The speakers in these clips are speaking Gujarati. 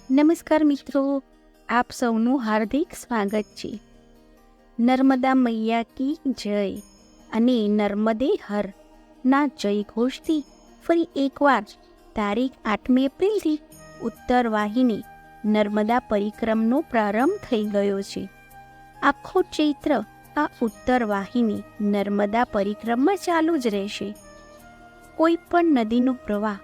નમસ્કાર મિત્રો, આપ સૌનું હાર્દિક સ્વાગત છે. નર્મદા મૈયા કી જય અને નર્મદે હર ના જય ઘોષથી ફરી એકવાર તારીખ 8 એપ્રિલથી ઉત્તર વાહિની નર્મદા પરિક્રમનો પ્રારંભ થઈ ગયો છે. આખો ચૈત્ર આ ઉત્તર વાહિની નર્મદા પરિક્રમમાં ચાલુ જ રહેશે. કોઈ પણ નદીનો પ્રવાહ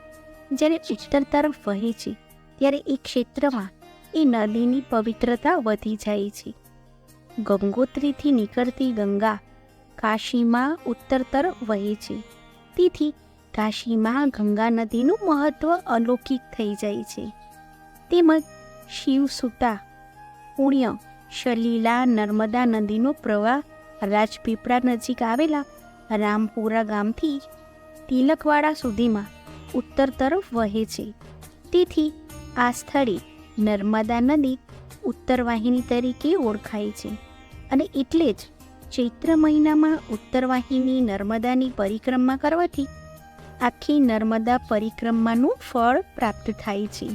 જ્યારે ઉત્તર તરફ વહે છે ત્યારે એ ક્ષેત્રમાં એ નદીની પવિત્રતા વધી જાય છે. ગંગોત્રીથી નીકળતી ગંગા કાશીમાં ઉત્તર તરફ વહે છે. તેથી કાશીમાં ગંગા નદીનું મહત્વ અલૌકિક થઈ જાય છે. તેમજ શિવસુતા પુણ્ય સલીલા નર્મદા નદીનો પ્રવાહ રાજપીપળા નજીક આવેલા રામપુરા ગામથી તિલકવાડા સુધીમાં ઉત્તર તરફ વહે છે. તેથી આ સ્થળે નર્મદા નદી ઉત્તર વાહિની તરીકે ઓળખાય છે અને એટલે જ ચૈત્ર મહિનામાં ઉત્તર વાહિની નર્મદાની પરિક્રમા કરવાથી આખી નર્મદા પરિક્રમાનું ફળ પ્રાપ્ત થાય છે.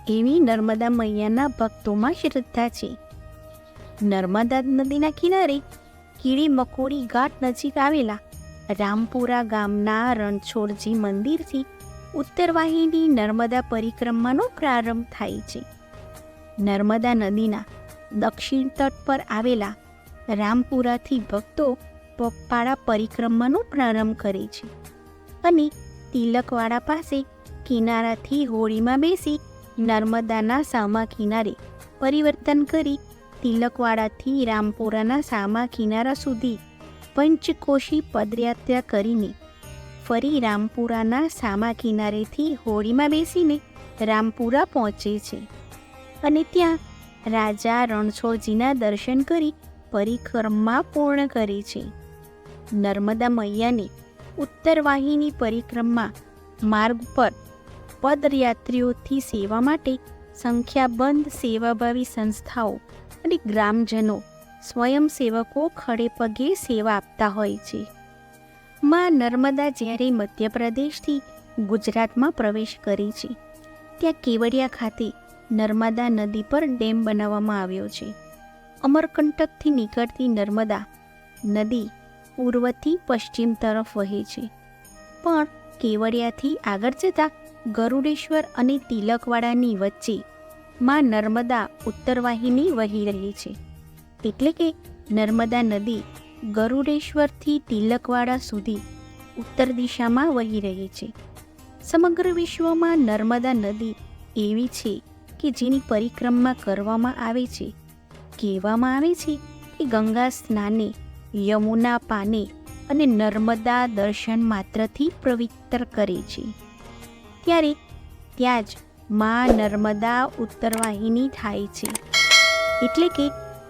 એવી નર્મદા મૈયાના ભક્તોમાં શ્રદ્ધા છે. નર્મદા નદીના કિનારે કીડી મકોડી ઘાટ નજીક આવેલા રામપુરા ગામના રણછોડજી મંદિરથી ઉત્તર વાહિની નર્મદા પરિક્રમાનો પ્રારંભ થાય છે. નર્મદા નદીના દક્ષિણ તટ પર આવેલા રામપુરાથી ભક્તો પગપાળા પરિક્રમાનો પ્રારંભ કરે છે અને તિલકવાડા પાસે કિનારાથી હોડીમાં બેસી નર્મદાના સામા કિનારે પરિવર્તન કરી તિલકવાડાથી રામપુરાના સામા કિનારા સુધી પંચકોશી પદયાત્રા કરીને ફરી રામપુરાના સામા કિનારેથી હોડીમાં બેસીને રામપુરા પહોંચે છે અને ત્યાં રાજા રણછોડજીના દર્શન કરી પરિક્રમા પૂર્ણ કરે છે. નર્મદા મૈયાની ઉત્તર વાહિની પરિક્રમા માર્ગ પર પદયાત્રીઓથી સેવા માટે સંખ્યાબંધ સેવાભાવી સંસ્થાઓ અને ગ્રામજનો સ્વયંસેવકો ખડે પગે સેવા આપતા હોય છે. માં નર્મદા જ્યારે મધ્યપ્રદેશથી ગુજરાતમાં પ્રવેશ કરે છે ત્યાં કેવડિયા ખાતે નર્મદા નદી પર ડેમ બનાવવામાં આવ્યો છે. અમરકંટકથી નીકળતી નર્મદા નદી પૂર્વથી પશ્ચિમ તરફ વહે છે, પણ કેવડિયાથી આગળ જતાં ગરુડેશ્વર અને તિલકવાડાની વચ્ચે માં નર્મદા ઉત્તર વાહિની વહી રહી છે. એટલે કે નર્મદા નદી ગરુડેશ્વરથી તિલકવાડા સુધી ઉત્તર દિશામાં વહી રહી છે. સમગ્ર વિશ્વમાં નર્મદા નદી એવી છે કે જેની પરિક્રમા કરવામાં આવે છે. કહેવામાં આવે છે કે ગંગા સ્નાને, યમુના પાને અને નર્મદા દર્શન માત્રથી પવિત્ર કરે છે. ત્યારે ત્યાં જ માં નર્મદા ઉત્તર વાહિની થાય છે. એટલે કે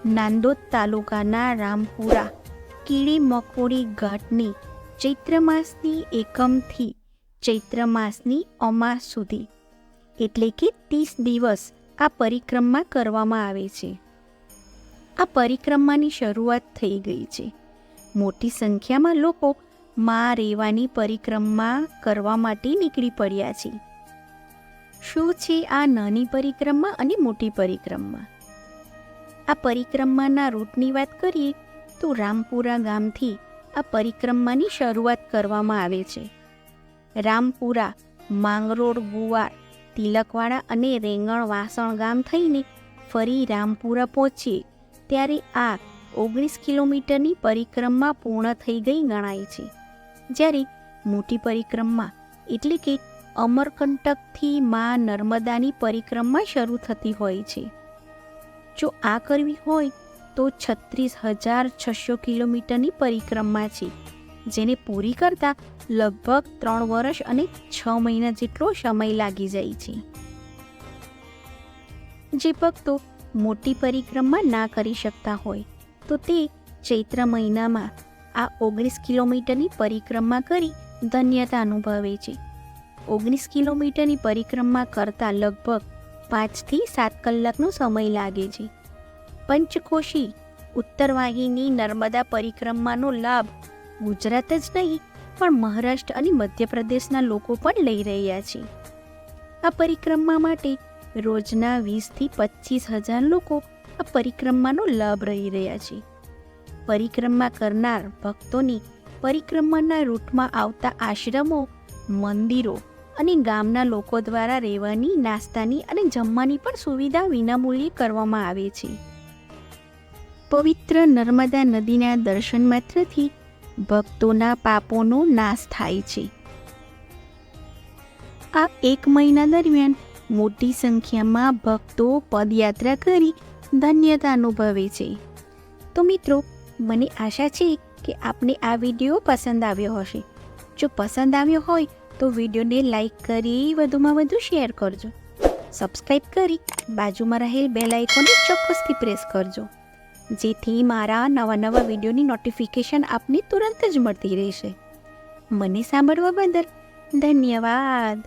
નાંદોદ તાલુકાના રામપુરા કીડી મકોડી ઘાટની ચૈત્ર માસની એકમથી ચૈત્ર માસની અમાસ સુધી એટલે કે 30 દિવસ આ પરિક્રમા કરવામાં આવે છે. આ પરિક્રમાની શરૂઆત થઈ ગઈ છે. મોટી સંખ્યામાં લોકો માં રેવાની પરિક્રમા કરવા માટે નીકળી પડ્યા છે. શું છે આ નાની પરિક્રમા અને મોટી પરિક્રમા? આ પરિક્રમાના રૂટની વાત કરીએ તો રામપુરા ગામથી આ પરિક્રમાની શરૂઆત કરવામાં આવે છે. રામપુરા, માંગરોળ, ગુવાર, તિલકવાડા અને રેંગણ વાસણ ગામ થઈને ફરી રામપુરા પહોંચીએ ત્યારે આ 19 કિલોમીટરની પરિક્રમા પૂર્ણ થઈ ગઈ ગણાય છે. જ્યારે મોટી પરિક્રમા એટલે કે અમરકંટકથી માં નર્મદાની પરિક્રમા શરૂ થતી હોય છે. જો આ કરવી હોય તો 36,600 કિલોમીટરની પરિક્રમા છે, જેને પૂરી કરતાં લગભગ 3 વર્ષ અને 6 મહિના જેટલો સમય લાગી જાય છે. જે ભક્તો મોટી પરિક્રમા ના કરી શકતા હોય તો તે ચૈત્ર મહિનામાં આ 19 કિલોમીટરની પરિક્રમા કરી ધન્યતા અનુભવે છે. 19 કિલોમીટરની પરિક્રમા કરતાં લગભગ 5 થી 7 કલાકનો સમય લાગે છે. પંચકોશી ઉત્તર વાહિની નર્મદા પરિક્રમાનો લાભ ગુજરાત જ નહીં પણ મહારાષ્ટ્ર અને મધ્યપ્રદેશના લોકો પણ લઈ રહ્યા છે. આ પરિક્રમા માટે રોજના 20,000થી 25,000 લોકો આ પરિક્રમાનો લાભ લઈ રહ્યા છે. પરિક્રમા કરનાર ભક્તોની પરિક્રમાના રૂટમાં આવતા આશ્રમો, મંદિરો અને ગામના લોકો દ્વારા રહેવાની, નાસ્તાની અને જમવાની પણ સુવિધા વિનામૂલ્યે કરવામાં આવે છે. પવિત્ર નર્મદા નદીના દર્શન માત્રથી ભક્તોના પાપોનો નાશ થાય છે. આ 1 મહિના દરમિયાન મોટી સંખ્યામાં ભક્તો પદયાત્રા કરી ધન્યતા અનુભવે છે. તો મિત્રો, મને આશા છે કે આપને આ વિડીયો પસંદ આવ્યો હશે. જો પસંદ આવ્યો હોય તો વિડીયોને લાઈક કરી વધુમાં વધુ શેર કરજો. સબસ્ક્રાઈબ કરી બાજુમાં રહેલ બેલ આઇકોનને ચોક્કસથી પ્રેસ કરજો, જેથી મારા નવા વિડીયોની નોટિફિકેશન આપને તુરંત જ મળતી રહેશે. મને સાંભળવા બદલ ધન્યવાદ.